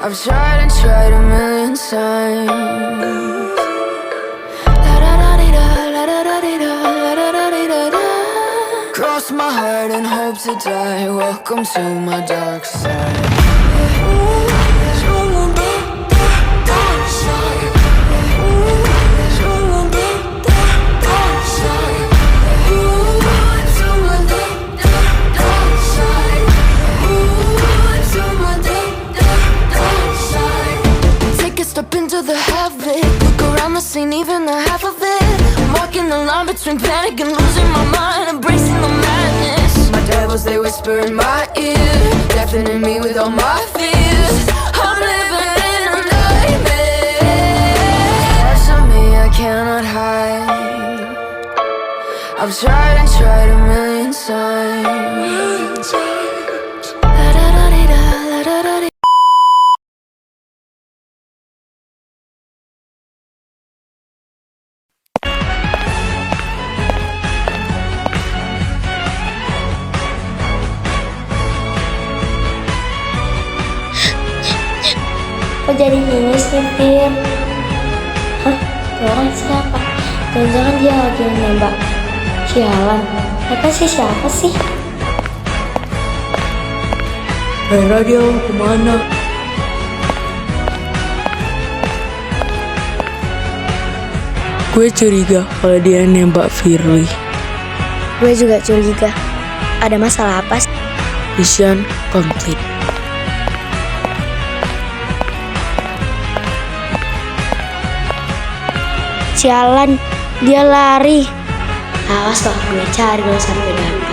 I've tried and tried a million times. Cross my heart and hope to die. Welcome to my dark side. Step into the havoc, look around the scene, even the half of it. I'm walking the line between panic and losing my mind, embracing the madness. My devils, they whisper in my ear, deafening me with all my fears. I'm living in a nightmare. Parts of me I cannot hide. I've tried and tried a million times. Kok jadi gini sih, Fir? Hah? Itu orang siapa? Jangan-jangan dia lagi nembak. Sialan. Mereka sih siapa sih? Hei radio, kemana? Gue curiga kalau dia nembak Firly. Gue juga curiga. Ada masalah apa sih? Mission complete. Sialan, dia lari. Awas loh, gue cari lo sampai dapat.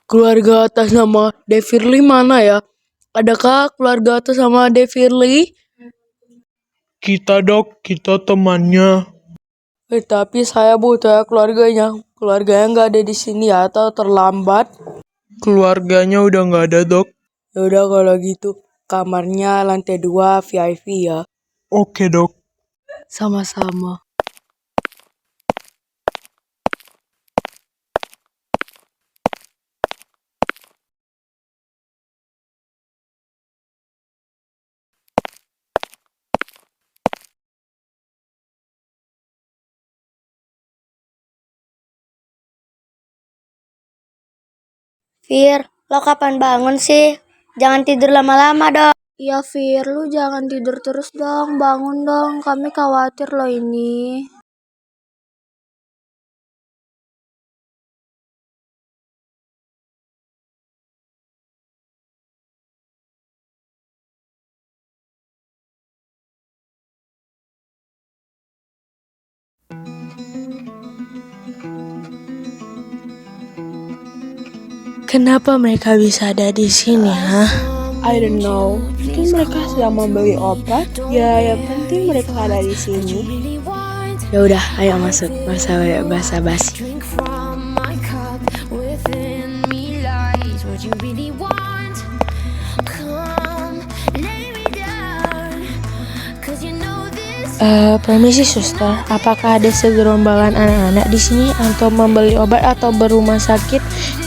Keluarga atas nama Firly mana ya? Adakah keluarga atas nama Firly? Kita dok, kita temannya. Tapi saya butuh ya keluarganya. Keluarganya nggak ada di sini ya atau terlambat? Keluarganya udah nggak ada dok. Ya udah kalau gitu kamarnya lantai 2 VIP ya. Oke dok. Sama-sama. Fir, lo kapan bangun sih? Jangan tidur lama-lama dong. Iya Fir, lu jangan tidur terus dong. Bangun dong, kami khawatir lo ini. Kenapa mereka bisa ada di sini, hah? I don't know. Mungkin mereka sedang membeli obat. Ya, yang penting mereka ada di sini. Ya udah, ayo masuk. Masa basa-basi. Drink from my cup, within me lies what you really want. Come, lay me down, 'cause you know this. Permisi suster, apakah ada segerombolan anak-anak di sini untuk membeli obat atau berumah sakit?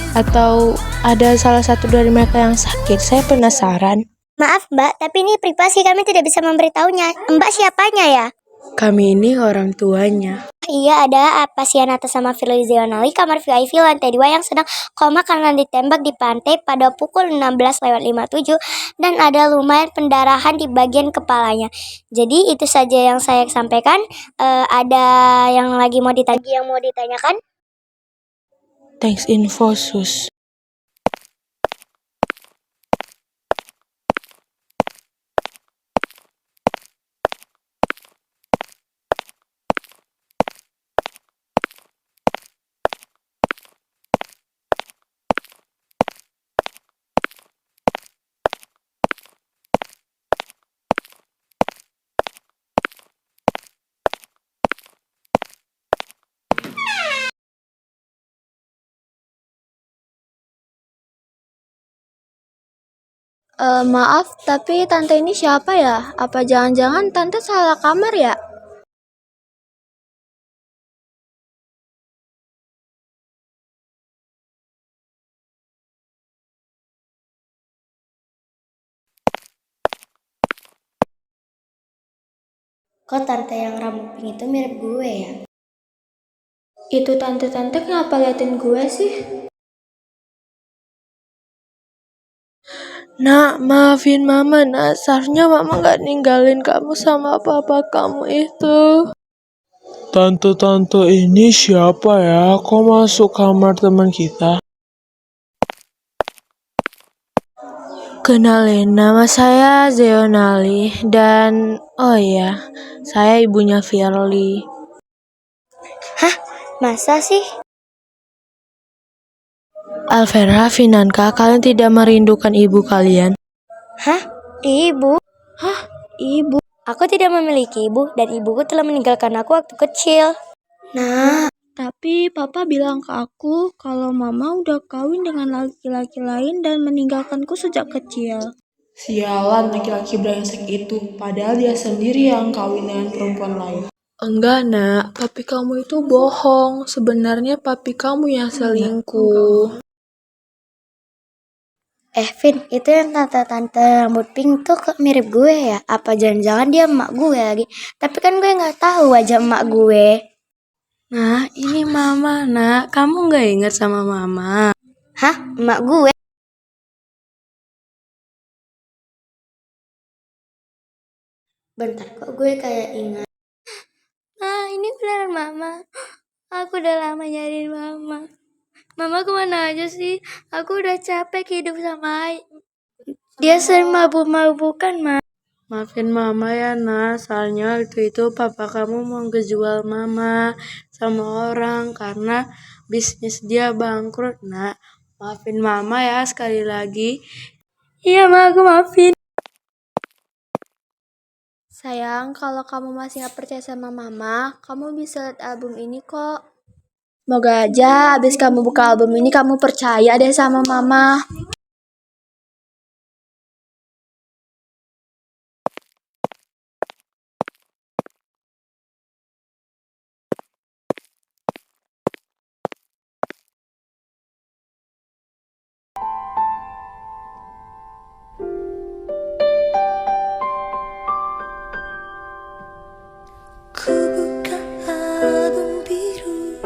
Atau ada salah satu dari mereka yang sakit? Saya penasaran. Maaf Mbak, tapi ini privasi, kami tidak bisa memberitahunya. Mbak siapanya ya? Kami ini orang tuanya. Iya, ada pasien atas nama Firly Zionali, kamar VIP lantai 2 yang sedang koma karena ditembak di pantai pada pukul 16:57 dan ada lumayan pendarahan di bagian kepalanya. Jadi itu saja yang saya sampaikan. Ada yang lagi mau ditanyakan? Thanks info sus. Maaf, tapi tante ini siapa ya? Apa jangan-jangan tante salah kamar ya? Kok tante yang rambut pink itu mirip gue ya? Itu tante-tante kenapa liatin gue sih? Nak, maafin mama, nak. Seharusnya mama gak ninggalin kamu sama papa kamu itu. Tante-tante ini siapa ya? Kok masuk kamar teman kita? Kenalin, nama saya Zeonali. Dan, oh iya, saya ibunya Firly. Masa sih? Alvera, Finanka, kalian tidak merindukan ibu kalian? Hah? Ibu? Ibu. Aku tidak memiliki ibu dan ibuku telah meninggalkan aku waktu kecil. Nah, Tapi papa bilang ke aku kalau mama udah kawin dengan laki-laki lain dan meninggalkanku sejak kecil. Sialan laki-laki brengsek itu, padahal dia sendiri yang kawin dengan perempuan lain. Enggak, nak. Papi kamu itu bohong. Sebenarnya papi kamu yang selingkuh. Vin, itu yang tante-tante rambut pink tuh kok mirip gue ya? Apa jangan-jangan dia emak gue lagi? Tapi kan gue nggak tahu wajah emak gue. Nah, ini mama, nak. Kamu nggak ingat sama mama? Hah? Emak gue? Bentar, kok gue kayak ingat. Nah, ini beneran mama. Aku udah lama nyariin mama. Mama kemana aja sih? Aku udah capek hidup sama Ai. Dia sering mabuk-mabukan, Ma. Maafin mama ya, nak. Soalnya waktu itu papa kamu mau ngejual mama sama orang karena bisnis dia bangkrut, nak. Maafin mama ya sekali lagi. Iya, Ma, aku maafin. Sayang, kalau kamu masih gak percaya sama mama, kamu bisa lihat album ini kok. Semoga aja abis kamu buka album ini kamu percaya deh sama mama. Ku buka album biru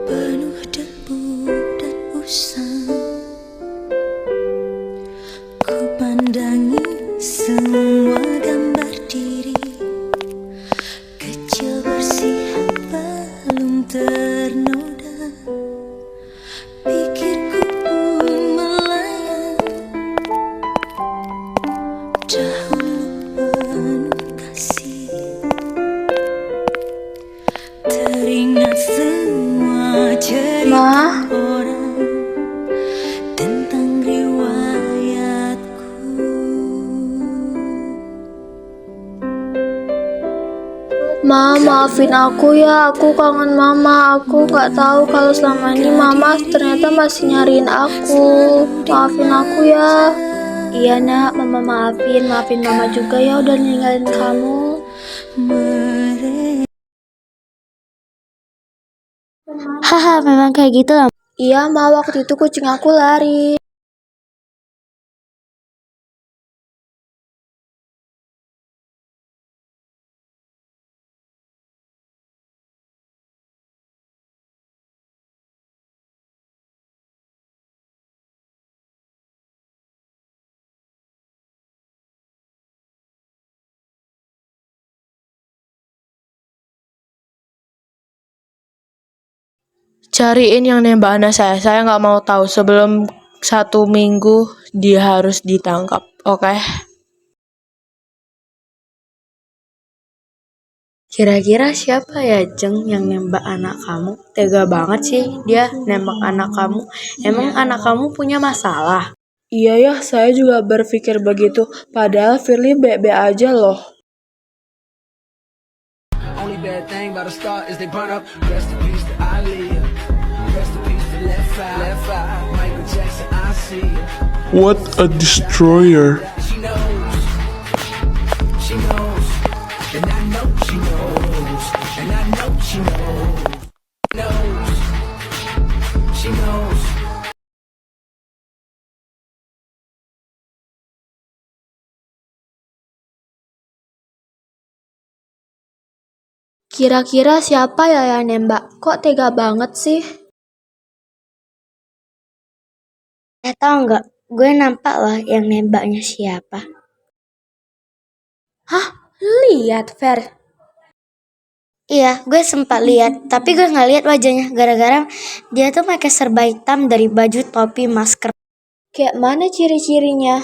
penuh debu dan usang. Ku pandangi semua gambar diri kecil bersih belum ternoda. Pikirku pun melayang dahulu penuh kasih. Teringat semua cerita orang tentang riwayatku. Ma, maafin aku ya, aku kangen mama. Aku gak tahu kalau selama ini mama ternyata masih nyariin aku. Maafin aku ya. Iya nak, mama maafin mama juga ya udah ninggalin kamu. Haha, memang kayak gitu lah. Iya ma, waktu itu kucing aku lari. Cariin yang nembak anak saya. Saya nggak mau tahu. Sebelum 1 minggu dia harus ditangkap. Oke? Kira-kira siapa ya, Jeng, yang nembak anak kamu? Tega banget sih dia nembak anak kamu. Emang anak kamu punya masalah? Iya ya, saya juga berpikir begitu. Padahal Firly baik-baik aja loh. Only bad thing about a start is they burn up. Rest in peace to Ali. Rest in peace to What a destroyer. Kira-kira siapa ya yang nembak? Kok tega banget sih? Tahu nggak? Gue nampak lah yang nembaknya siapa. Hah? Lihat, Fer. Iya, gue sempat lihat, tapi gue nggak lihat wajahnya gara-gara dia tuh pakai serba hitam dari baju, topi, masker. Kayak mana ciri-cirinya?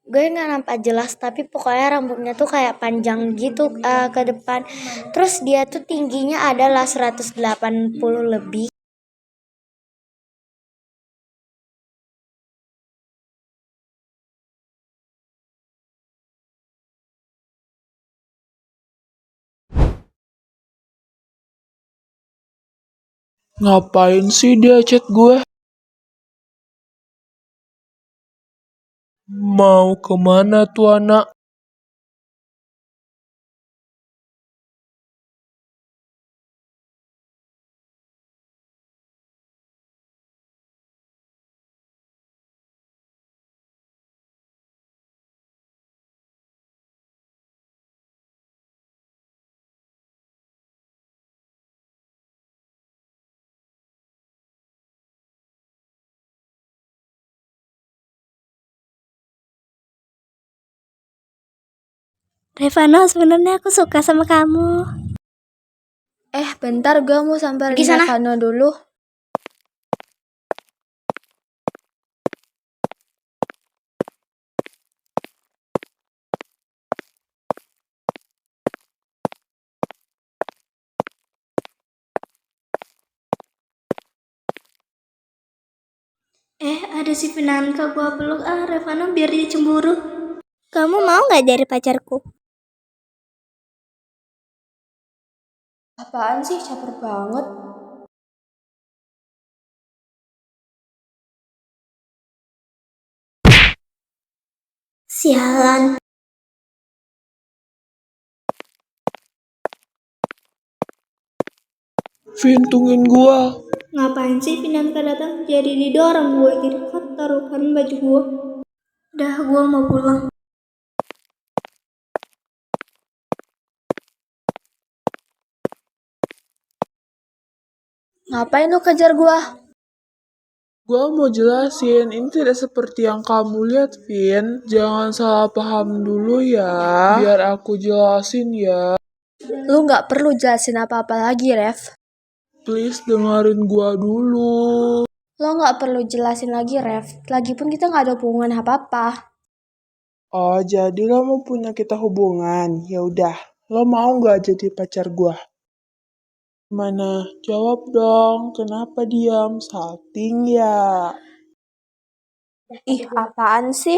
Gue nggak nampak jelas, tapi pokoknya rambutnya tuh kayak panjang gitu ke depan. Terus dia tuh tingginya adalah 180 lebih. Ngapain sih dia chat gue? Mau kemana tuh anak? Revano, sebenarnya aku suka sama kamu. Bentar, gue mau samperin Pergi sana. Revano dulu. Ada si Pinanka, gua peluk Revano biar dia cemburu. Kamu mau nggak jadi pacarku? Apaan sih, caper banget. Sialan. Vin, tungguin gua. Ngapain sih Pinanka datang? Jadi didorong gue, jadi kotor kan baju gue. Udah, gue mau pulang. Ngapain lu kejar gua? Gua mau jelasin, ini tidak seperti yang kamu lihat, Vin. Jangan salah paham dulu ya. Biar aku jelasin ya. Lu nggak perlu jelasin apa-apa lagi, Rev. Please dengerin gua dulu. Lo nggak perlu jelasin lagi, Rev. Lagipun kita nggak ada hubungan apa-apa. Oh, jadi lo mau punya kita hubungan? Ya udah, lo mau nggak jadi pacar gua? Mana? Jawab dong. Kenapa diam? Salting ya. Ih, apaan sih?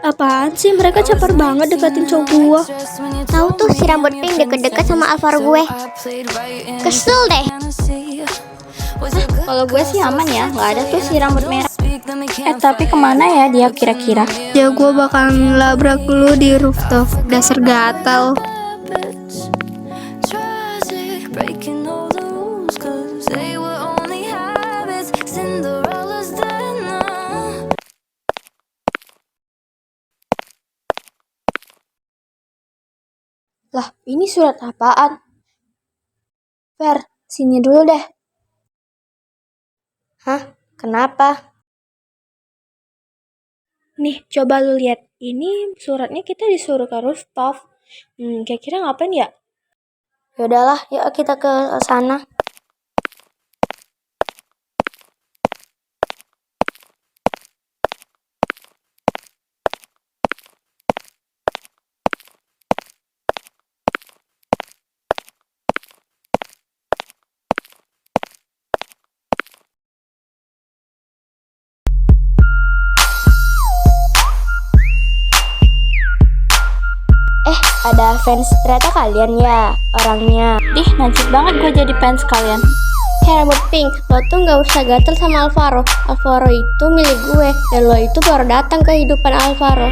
Apaan sih, mereka caper banget deketin cowok gua. Tahu tuh si rambut pink deket-deket sama Alvaro gue. Kesel deh. Kalau gue sih aman ya, nggak ada tuh si rambut merah. Tapi kemana ya dia kira-kira? Ya gue bakalan labrak lu di rooftop. Dasar gatal. Breaking all the rules, 'cause they were only habits. Cinderella's dead now. Lah, ini surat apaan? Fer, sini dulu deh. Hah? Kenapa? Nih, coba lu lihat. Ini suratnya kita disuruh ke rooftop. Kira-kira ngapain ya? Yaudahlah, yuk kita ke sana. pada fans, ternyata kalian ya orangnya. Ih, najib banget gue jadi fans kalian. Hey rambut pink, lo tuh gak usah gatel sama Alvaro. Alvaro itu milik gue, dan lo itu baru datang ke kehidupan Alvaro.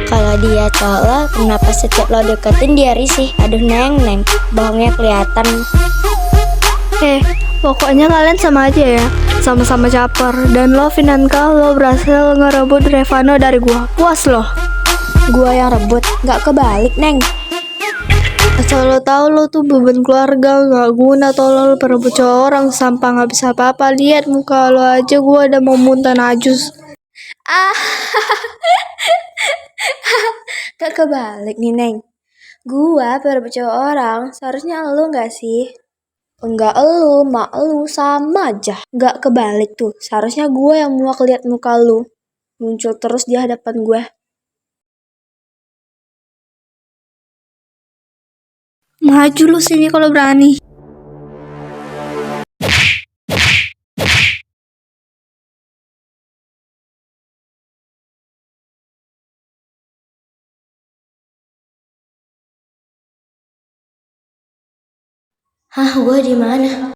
Kalau dia cowok lo, kenapa setiap lo deketin dia risih? Aduh neng, bohongnya kelihatan. Pokoknya kalian sama aja ya, sama-sama caper. Dan lo Finanka, lo berhasil ngerebut Revano dari gua. Puas lo. Gua yang rebut, gak kebalik, Neng. Asal lo tahu lo tuh beban keluarga, gak guna. Tolol lo perebut cowok orang, sampah gak bisa apa-apa. Lihat muka lo aja, gua udah mau muntah najus. Gak kebalik nih, Neng. Gua perebut cowok orang, seharusnya elu gak sih? Enggak elu, mak elu, sama aja. Gak kebalik tuh, seharusnya gua yang muak lihat muka lu muncul terus di hadapan gue. Maju lu sini kalau berani. Hah, gue di mana?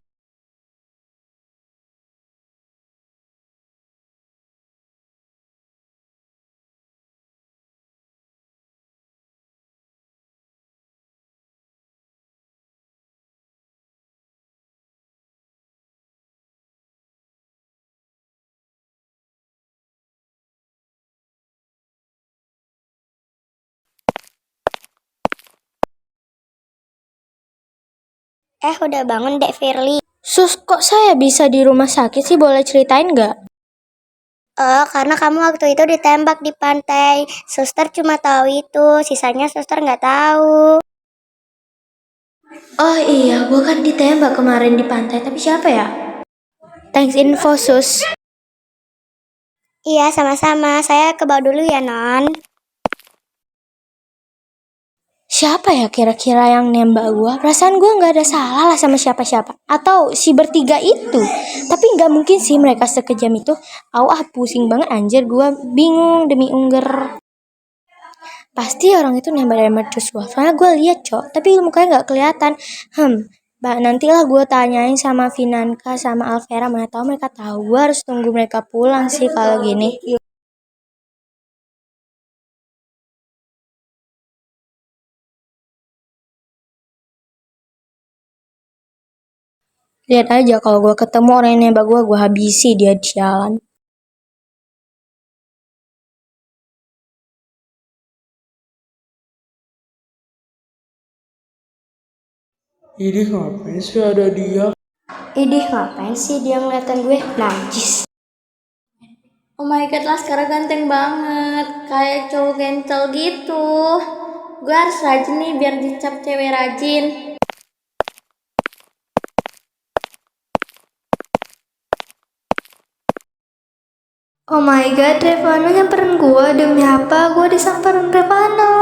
Udah bangun Dek Firly. Sus, kok saya bisa di rumah sakit sih? Boleh ceritain gak? Oh, karena kamu waktu itu ditembak di pantai. Suster cuma tahu itu, sisanya suster nggak tahu. Oh iya, gue kan ditembak kemarin di pantai. Tapi siapa ya? Thanks info, Sus. Iya, sama-sama. Saya ke bawah dulu ya, Non. Siapa ya kira-kira yang nembak gue? Perasaan gue gak ada salah lah sama siapa-siapa. Atau si bertiga itu. Tapi gak mungkin sih mereka sekejam itu. Pusing banget anjir. Gue bingung demi ungger. Pasti orang itu nembak dari mercusuar. Soalnya gue lihat tapi mukanya gak kelihatan. Nantilah gue tanyain sama Finanka sama Alvera. Mana tahu mereka tahu. Gue harus tunggu mereka pulang sih kalau gini. Lihat aja kalau gue ketemu orang yang nembak gue habisi dia di jalan. Ini ngapain sih ada dia? Idih, ngapain sih dia ngeliatin gue? Najis. Oh my god, Laskara ganteng banget, kayak cowok gentle gitu. Gue harus rajin nih biar dicap cewek rajin. Oh my god, Revano nyamperin gue. Demi apa gue disamperin Revano?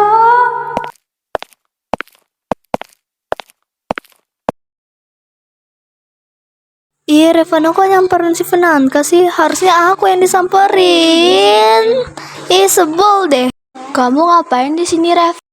Iya, Revano kok nyamperin si Finanka sih? Harusnya aku yang disamperin. Sebel deh. Kamu ngapain di sini, Rev?